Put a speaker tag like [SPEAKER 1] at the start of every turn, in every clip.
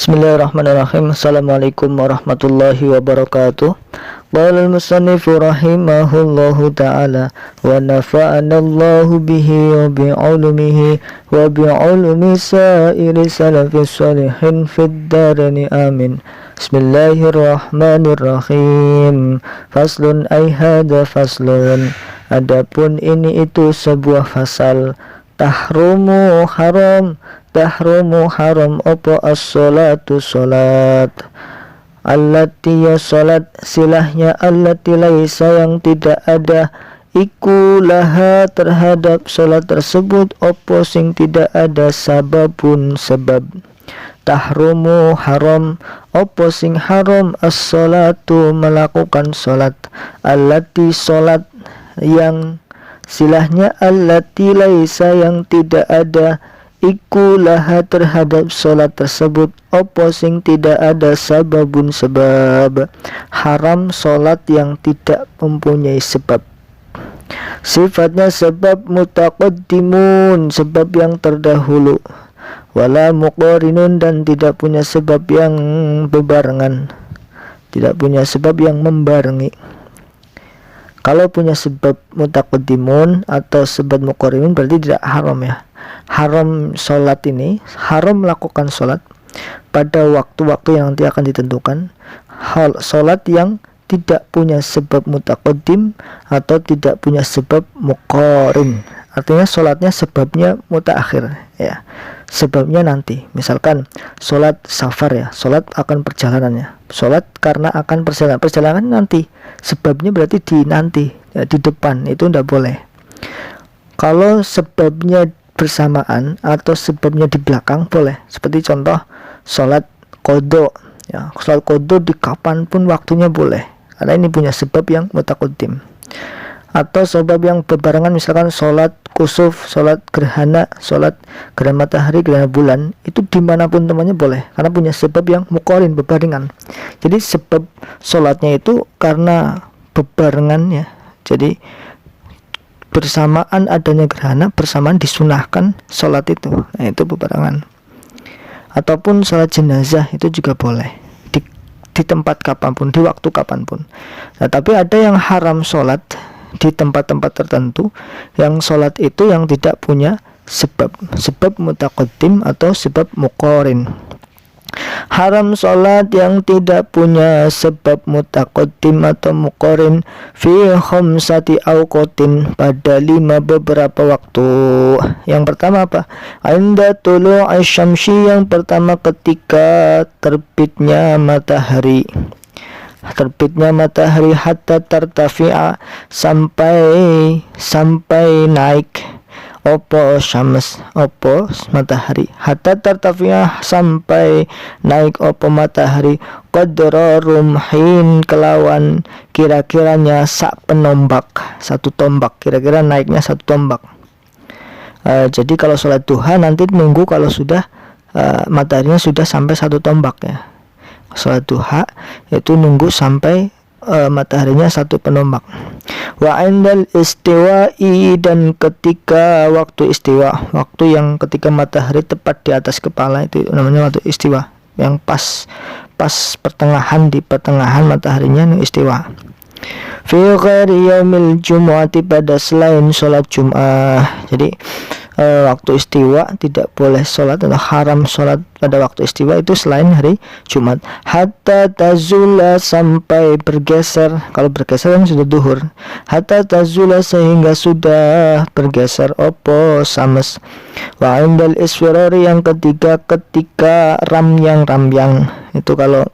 [SPEAKER 1] Bismillahirrahmanirrahim. Assalamualaikum warahmatullahi wabarakatuh. Qala al-musannifu rahimahullahu ta'ala wa nafa'anallahu bihi wa bi'ulumihi wa bi'ulumi sa'iri salafis salihin fid darani amin. Bismillahirrahmanirrahim. Faslun ay hadha faslun. Adapun ini itu sebuah fasal. Tahrumu haram opo as-salatu salat allati ya salat silahnya allati laisa yang tidak ada iku laha terhadap salat tersebut opo sing tidak ada sababun sebab. Tahrumu haram opo sing haram as-salatu melakukan salat allati salat yang silahnya allati laisa yang tidak ada iku laha terhadap salat tersebut opo sing tidak ada sababun sebab. Haram salat yang tidak mempunyai sebab. Sifatnya sebab mutaqaddimun, sebab yang terdahulu, wala muqarinun, dan tidak punya sebab yang bebarengan, tidak punya sebab yang membarengi. Kalau punya sebab mutaqaddimun atau sebab muqarinun berarti tidak haram ya. Haram sholat ini, haram melakukan sholat pada waktu-waktu yang nanti akan ditentukan. Sholat yang tidak punya sebab mutaqaddim atau tidak punya sebab muqarin, artinya sholatnya sebabnya mutaakhir ya, sebabnya nanti. Misalkan sholat safar ya, sholat akan perjalanannya, sholat karena akan perjalanan nanti, sebabnya berarti di nanti ya, di depan, itu tidak boleh. Kalau sebabnya bersamaan atau sebabnya di belakang boleh, seperti contoh sholat qadha ya, sholat qadha di kapanpun waktunya boleh karena ini punya sebab yang mutaqaddim. Atau sebab yang berbarengan, misalkan sholat kusuf, sholat gerhana, sholat gerhana matahari, gerhana bulan, itu dimanapun temannya boleh karena punya sebab yang muqarin, berbarengan. Jadi sebab sholatnya itu karena berbarengan ya, jadi bersamaan adanya gerhana, bersamaan disunahkan sholat itu, nah itu berbarengan. Ataupun sholat jenazah itu juga boleh di tempat kapanpun, di waktu kapanpun. Nah tapi ada yang haram sholat di tempat-tempat tertentu, yang sholat itu yang tidak punya sebab mutaqaddim atau sebab muqarin. Haram sholat yang tidak punya sebab mutaqaddim atau muqarin fi khamsati awqatin, pada 5 beberapa waktu. Yang pertama apa? Inda tulu'i syamsi, yang pertama ketika terbitnya matahari. Terbitnya matahari hatta tartafi'a, sampai naik opo syams, opo matahari, hatta tartafi'ah, sampai naik opo matahari, qadra rumhin, kelawan kira-kiranya sak penombak, 1 tombak, kira-kira naiknya 1 tombak. Jadi kalau sholat duha nanti nunggu kalau sudah mataharinya sudah sampai 1 tombak ya. Sholat duha itu nunggu sampai mataharinya 1 penombak. Wa indal istiwa'i, dan ketika waktu istiwa, waktu yang ketika matahari tepat di atas kepala, itu namanya waktu istiwa, yang pas pertengahan, di pertengahan mataharinya istiwa. Fi ghairi yaumil jumu'ati, pada selain sholat Jum'ah. Jadi waktu istiwa tidak boleh sholat atau haram sholat pada waktu istiwa itu selain hari Jumat. Hatta tazula, sampai bergeser, kalau bergeser kan sudah duhur. Hatta tazula, sehingga sudah bergeser opo sames. Wa indal isfirari, yang ketiga ketika ramyang, itu kalau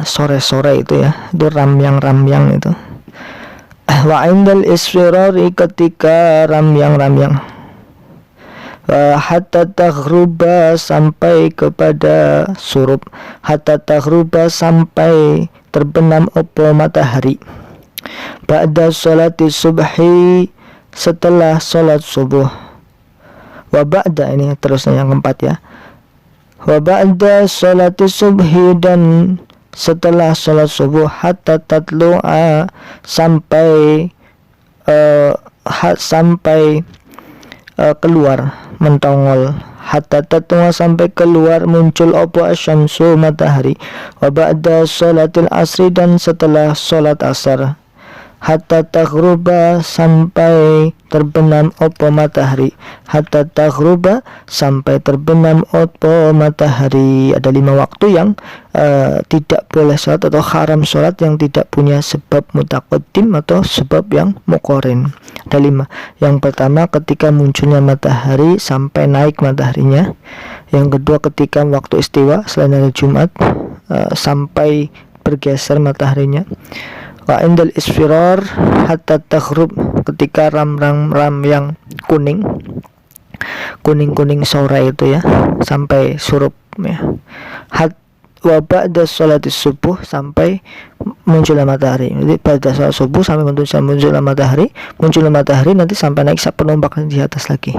[SPEAKER 1] sore-sore itu ya, itu ramyang itu. Wa indal isfirari, ketika ramyang. Hatta taghruba, sampai kepada surub. Hatta taghruba, sampai terbenam opo matahari. Ba'da sholati subhi, setelah sholat subuh. Wa ba'da, ini terusnya yang keempat ya. Wa ba'da sholati subhi, dan setelah sholat subuh. Hatta tatlu'a, sampai keluar, mentongol. hatta tatwa sampai keluar muncul opo asyamsu matahari, wa ba'da sholatil asri dan setelah sholat asar, hatta taghruba sampai terbenam opo matahari, hatta taghruba sampai terbenam opo matahari. Ada 5 waktu yang tidak boleh sholat atau haram sholat yang tidak punya sebab mutaqaddim atau sebab yang muqarin. Ada 5. Yang pertama ketika munculnya matahari sampai naik mataharinya. Yang kedua ketika waktu istiwa selain hari Jumat sampai bergeser mataharinya. Wa indal isfirar hatta taghrub ketika ram yang kuning sore itu ya sampai surup ya. Wa ba'da sholatis subuh sampai munculnya matahari. Jadi pada sholat subuh sampai munculnya matahari nanti sampai naik penombak di atas lagi.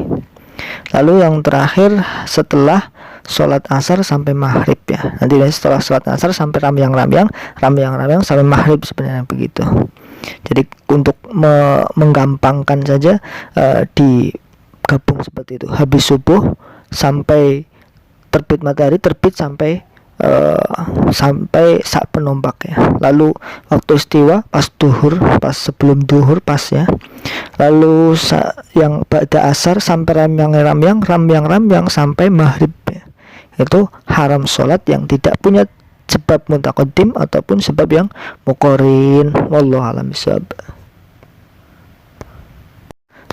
[SPEAKER 1] Lalu yang terakhir setelah sholat asar sampai maghrib ya. Nanti setelah sholat asar sampai ramyang sampai maghrib sebenarnya begitu. Jadi untuk menggampangkan saja digabung seperti itu. Habis subuh sampai terbit matahari, terbit sampai saat penombak ya. Lalu waktu istiwa pas duhur, pas sebelum duhur pas ya. Lalu yang ba'da asar sampai ramyang sampai maghrib ya. Itu haram sholat yang tidak punya sebab mutaqaddim ataupun sebab yang muqarin. Wallahu a'lam bishawab.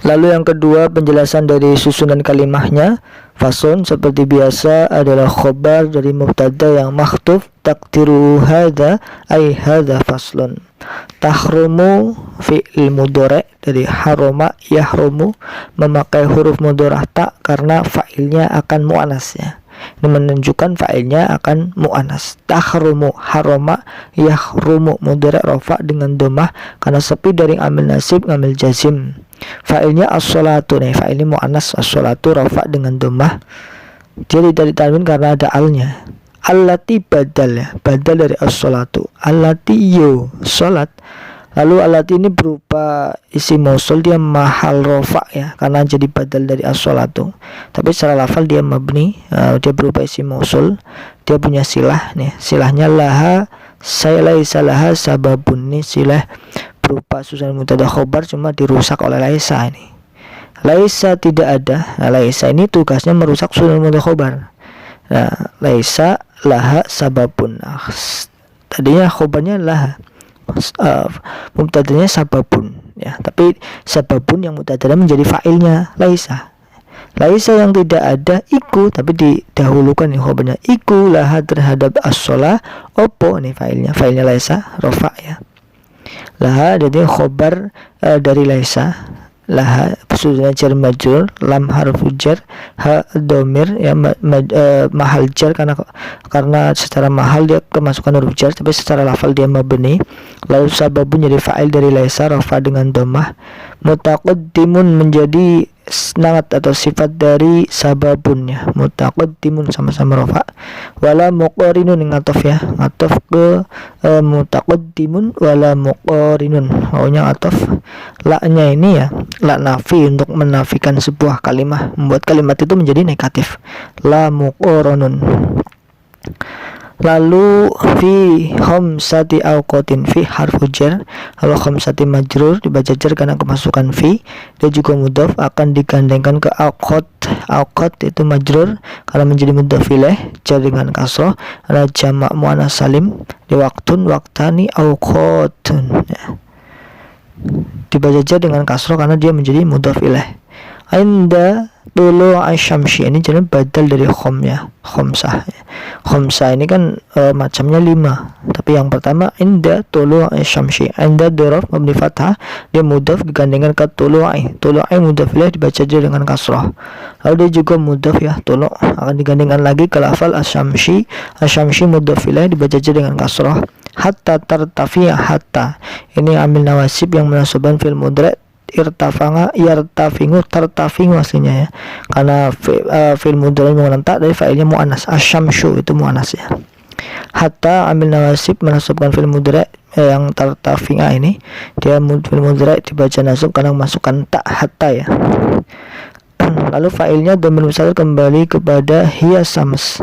[SPEAKER 1] Lalu yang kedua penjelasan dari susunan kalimahnya. Fasun seperti biasa adalah khobar dari mubtada yang makhtuf takdiru hadza ay hadza faslun. Tahrumu fi'il mudhari dari haroma yahrumu memakai huruf mudhari ta karena fa'ilnya akan muannas ya. Ini menunjukkan fa'ilnya akan muannas. Tahrumu haroma yahrumu mudhari rafa dengan dhammah karena sepi dari amil nasib ngamil jazim. Fa'ilnya as-sholatu nih, fa'ilnya mu'annas as-sholatu rafa dengan dhammah. Dia tidak ditanwin karena ada alnya. Allati badal ya, badal dari as-sholatu. Allati yo sholat. Lalu allati ini berupa isim mausul, dia mahal rafa ya karena jadi badal dari as-sholatu. Tapi secara lafal dia mabni, dia berupa isim mausul. Dia punya silah nih, silahnya laha laisa laha sababun, nih silah berupa susunan mubtada khobar cuma dirusak oleh laisa ini. Laisa tidak ada. Nah, laisa ini tugasnya merusak susunan mubtada khobar. Nah, laisa laha sababun. Nah, tadinya khobarnya laha. Mubtadanya sababun ya, tapi sababun yang mubtada menjadi fa'ilnya laisa. Laisa yang tidak ada iku tapi didahulukan nih khobarnya. Iku laha terhadap as-shalah opo nih fa'ilnya laisa rafa ya. Laha jadi khobar dari laisa. Laha sudah jar majrur, lam harfu jar, ha dhamir ya mahal jar karena secara mahal dia kemasukan huruf jar tapi secara lafal dia mabni. Lalu sababun jadi fa'il dari laisa rafa dengan dhammah. Mutaqaddimun menjadi sangat atau sifat dari sababunnya. Mutaqaddimun sama-sama rafa. Wala muqarinun ngatof ya, ngatof ke mutaqaddimun wala muqarinun. Maunya ngatof. La-nya ini ya, la nafi untuk menafikan sebuah kalimat, membuat kalimat itu menjadi negatif. La muqaranun. Lalu fi khamsati awqatin fi harfu jar. Kalau khamsati majrur dibaca jar karena kemasukan fi. Dia juga mudhaf akan digandengkan ke awqat. Awqat itu majrur karena menjadi mudhaf ilaih jar dengan kasrah. Ada jamak muannas salim di waktun waktani awqatun ya. Dibaca jar dengan kasrah karena dia menjadi mudhaf ilaih. Inda tulu asyamsi ini jadi badal dari khamsah. Khamsah ini kan macamnya 5. Tapi yang pertama inda tulu asyamsi. Inda dhorof mabni fathah, dia mudhaf digandengkan ke tulu'i. Tulu'i mudhaf ilaih dibaca aja dengan kasrah. Lalu dia juga mudhaf ya, tulu akan digandengkan lagi ke lafal asyamsi. Asyamsi mudhaf ilaih dibaca aja dengan kasrah. Hatta tartafi'a hatta. Ini amil nawasib yang menasabkan fil mudhari' yartafingu tartafingu aslinya ya, karena fi'il mudhari menggunakan ta dari fa'ilnya muannas. Asyamsu itu muannas ya. Hatta amil nawasib menasabkan fi'il mudhari yang tartafinga ini, dia fi'il mudhari dibaca nasab karena masukkan ta hatta ya. Lalu fa'ilnya dhamir mustatir kembali kepada hiya syams.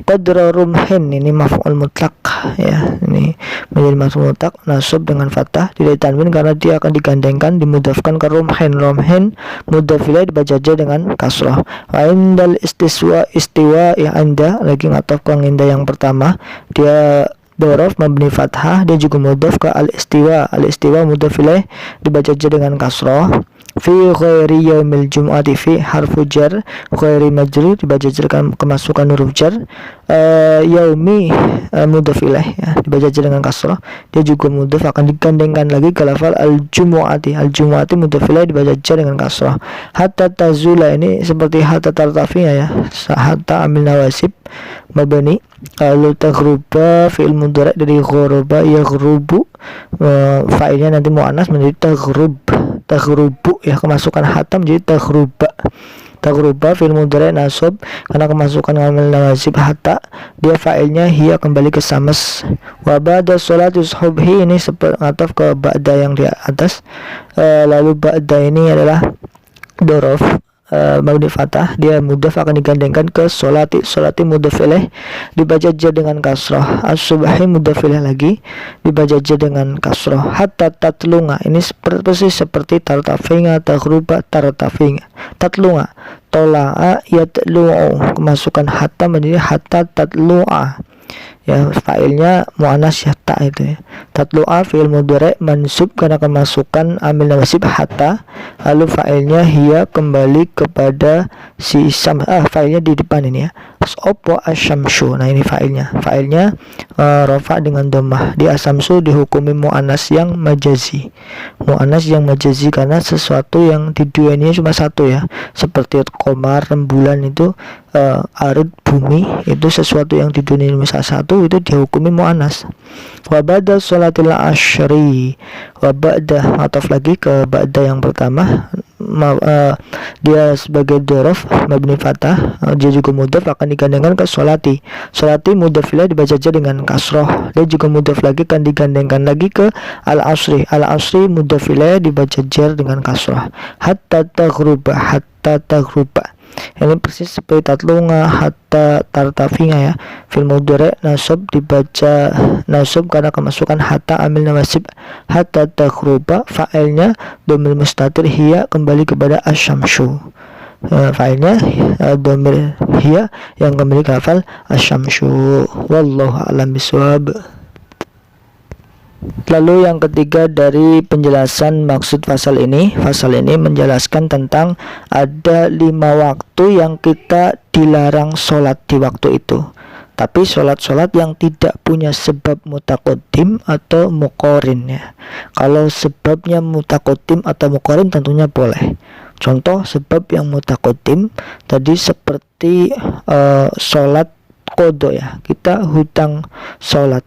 [SPEAKER 1] Qadra rumhin, ini maf'ul mutlak ya, ini menjadi maf'ul mutlak nasab dengan fathah tidak tanwin karena dia akan digandengkan dimudhafkan ke rumhin. Rumhin mudhaf ilaih dibaca aja dengan kasrah. Wa indal istiwa ya, anda lagi ngataf ke inda yang pertama, dia dhorof mabni fathah, dia juga mudhaf ke al istiwa mudhaf ilaih dibaca aja dengan kasrah. Fi ghairi yaumil jum'ati, fi harfu jar, ghairi majrur dibaca jar kemasukan huruf jar. Yaumi mudhaf ilaih ya, dibaca jar dengan kasrah, dia juga mudhaf akan digandengkan lagi ke lafal al jumu'ati mudhaf ilaih dibaca jar dengan kasrah. Hatta tazula, ini seperti hatta tartafinya ya, hatta amil nawasib mabani. Lalu taghruba fi'il mudhari dari ghoroba yaghrubu, fa'ilnya nanti muannas menjadi taghrubu ya, kemasukan hatam jadi taghruba fi'il mudhari nasab karena kemasukan amil nawasib hatta, dia fa'ilnya hiya kembali ke samas. Wa ba'da sholati subhi, ini seperti ngataf ke ba'da yang di atas. Lalu ba'da ini adalah dhorof mabni fathah, dia mudhaf akan digandengkan ke sholati mudhaf ilaih dibaca jar dengan kasrah. As-subhi mudhaf ilaih lagi dibaca jar dengan kasrah. Hatta tatlunga, ini seperti tartafinga, taghruba tartafinga, tatlunga tola'a yatlu'u, kemasukan hatta menjadi hatta tatlu'a ya, fa'ilnya muannas ya ta itu ya. Tatlu'a fi'il mudhari mansub karena kemasukan amil nawasib hatta, lalu fa'ilnya hiya kembali kepada si fa'ilnya di depan ini ya, opo asyamsu. Nah ini fa'ilnya rafa dengan dhammah. Di asyamsu dihukumi muannas yang majazi karena sesuatu yang di dua ini cuma satu ya, seperti qamar rembulan itu, arid bumi itu sesuatu yang di dunia cuma satu, itu dihukumi muannas. Wa ba'da sholatil asyri, wa ba'da ataf lagi ke ba'da yang pertama, dia sebagai dhorof mabni fathah, dia juga mudhaf akan digandengkan ke sholati mudhaf ilaih dibaca aja dengan kasroh, dia juga mudhaf lagi akan digandengkan lagi ke al asri mudhaf ilaih dibaca jar dengan kasroh. Hatta taghruba ini persis seperti tatlunga hatta tartafinga ya, fil mudhari nasab dibaca nasab karena kemasukan hatta amil nawasib. Hatta taghruba fa'ilnya dhamir mustatir hiya kembali kepada asyamsu, fa'ilnya dhamir hiya yang kembali ke lafal asyamsu. Wallahu a'lam bishawab. Lalu yang ketiga dari penjelasan maksud fasal ini menjelaskan tentang ada 5 waktu yang kita dilarang sholat di waktu itu, tapi sholat yang tidak punya sebab mutaqaddim atau muqarin ya. Kalau sebabnya mutaqaddim atau muqarin tentunya boleh. Contoh sebab yang mutaqaddim tadi seperti sholat kodo ya, kita hutang sholat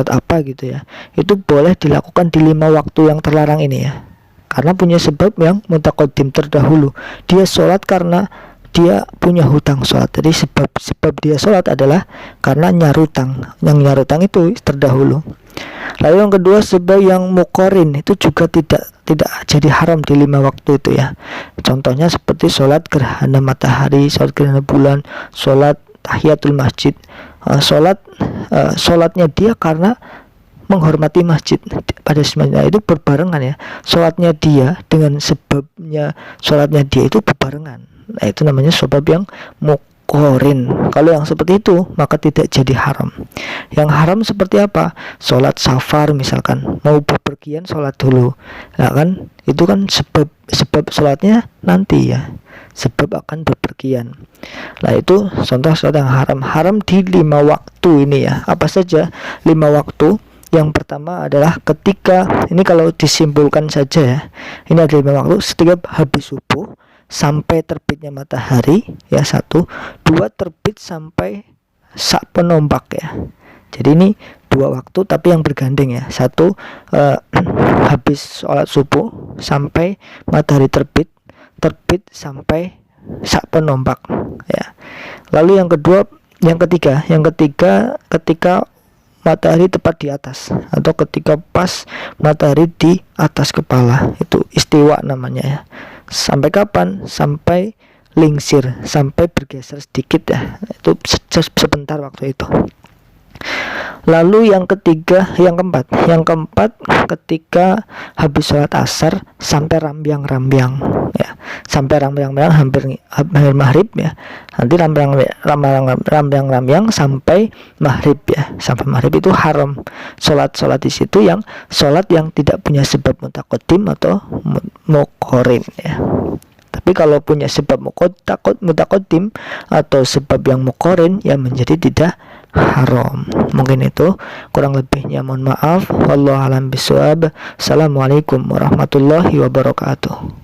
[SPEAKER 1] apa gitu ya, itu boleh dilakukan di 5 waktu yang terlarang ini ya, karena punya sebab yang mutaqaddim terdahulu. Dia sholat karena dia punya hutang sholat, jadi sebab dia sholat adalah karena nyarutang, yang nyarutang itu terdahulu. Lalu yang kedua sebab yang muqarin itu juga tidak jadi haram di 5 waktu itu ya. Contohnya seperti sholat gerhana matahari, sholat gerhana bulan, sholat tahiyatul masjid. Sholatnya dia karena menghormati masjid pada semuanya, itu berbarengan ya, sholatnya dia dengan sebabnya sholatnya dia itu berbarengan. Nah itu namanya sebab yang muqarin. Kalau yang seperti itu maka tidak jadi haram. Yang haram seperti apa? Sholat safar misalkan, mau bepergian sholat dulu, nah kan itu kan sebab sholatnya nanti ya, sebab akan bepergian. Nah itu contoh sholat yang haram di 5 waktu ini ya. Apa saja 5 waktu? Yang pertama adalah ketika, ini kalau disimpulkan saja ya, ini ada 5 waktu. Setiap habis subuh sampai terbitnya matahari ya, 1, 2 terbit sampai sak penombak ya. Jadi ini 2 waktu tapi yang bergandeng ya. 1 habis sholat subuh sampai matahari terbit sampai sak penombak ya. Lalu yang ketiga ketika matahari tepat di atas, atau ketika pas matahari di atas kepala, itu istiwa namanya ya. Sampai kapan? Sampai lingsir, sampai bergeser sedikit ya, itu sebentar waktu itu. Lalu yang keempat ketika habis sholat asar sampai rambyang ya, sampai rambyang hampir maghrib ya, nanti rambyang sampai maghrib ya, sampai maghrib itu haram sholat di situ, yang sholat yang tidak punya sebab mutaqaddim atau muqarrin ya. Tapi kalau punya sebab mutaqaddim atau sebab yang muqarrin, ya menjadi tidak haram. Mungkin itu, kurang lebihnya mohon maaf. Wallahu a'lam bishawab. Assalamualaikum warahmatullahi wabarakatuh.